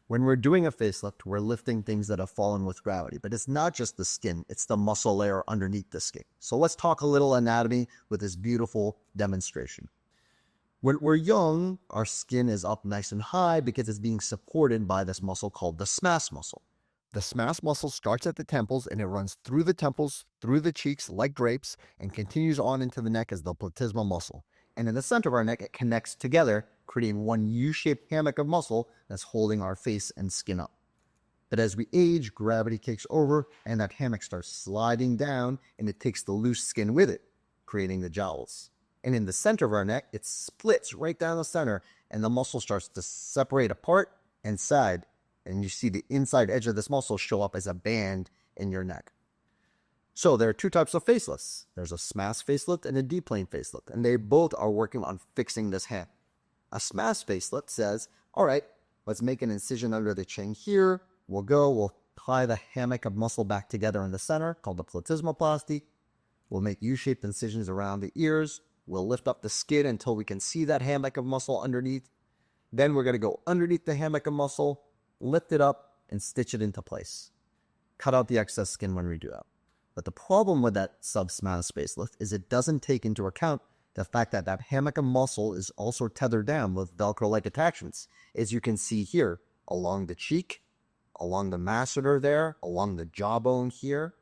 When we're doing a facelift, we're lifting things that have fallen with gravity, but it's not just the skin, it's the muscle layer underneath the skin. So let's talk a little anatomy with this beautiful demonstration. When we're young, our skin is up nice and high because it's being supported by this muscle called the SMAS muscle. The SMAS muscle starts at the temples and it runs through the temples, through the cheeks like drapes, and continues on into the neck as the Platysma muscle. And in the center of our neck, it connects together, creating one U-shaped hammock of muscle that's holding our face and skin up. But as we age, gravity takes over and that hammock starts sliding down and it takes the loose skin with it, creating the jowls. And in the center of our neck, it splits right down the center and the muscle starts to separate apart and side. And you see the inside edge of this muscle show up as a band in your neck. So there are two types of facelifts. There's a SMAS facelift and a D-plane facelift, and they both are working on fixing this hand. A SMAS facelift says, all right, let's make an incision under the chin here. We'll tie the hammock of muscle back together in the center, called the platysmoplasty. We'll make U-shaped incisions around the ears. We'll lift up the skin until we can see that hammock of muscle underneath. Then we're going to go underneath the hammock of muscle, lift it up, and stitch it into place. Cut out the excess skin when we do that. But the problem with that sub-SMAS facelift is it doesn't take into account the fact that that hammock of muscle is also tethered down with Velcro-like attachments, as you can see here, along the cheek, along the masseter there, along the jawbone here,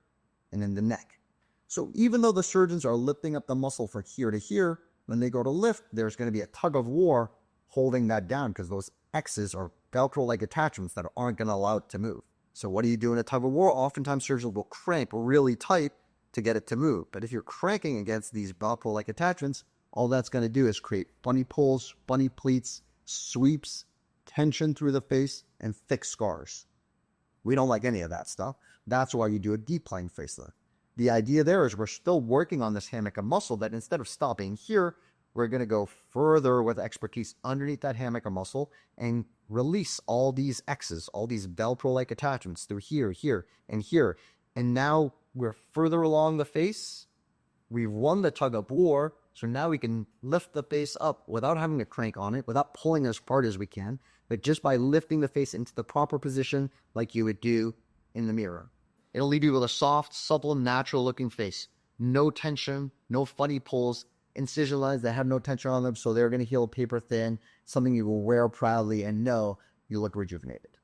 and in the neck. So even though the surgeons are lifting up the muscle from here to here, when they go to lift, there's going to be a tug of war holding that down because those X's are Velcro-like attachments that aren't going to allow it to move. So what do you do in a tug of war? Oftentimes surgeons will cramp really tight to get it to move. But if you're cranking against these Velcro-like attachments, all that's going to do is create bunny pulls, bunny pleats, sweeps, tension through the face, and thick scars. We don't like any of that stuff. That's why you do a D-plane facelift. The idea there is we're still working on this hammock of muscle that instead of stopping here, we're going to go further with expertise underneath that hammock of muscle and release all these X's, all these Velcro-like attachments through here, here, and here. And now we're further along the face. We've won the tug of war. So now we can lift the face up without having to crank on it, without pulling as hard as we can, but just by lifting the face into the proper position like you would do in the mirror. It'll leave you with a soft, supple, natural-looking face. No tension, no funny pulls, incision lines that have no tension on them, so they're going to heal paper thin, something you will wear proudly and know you look rejuvenated.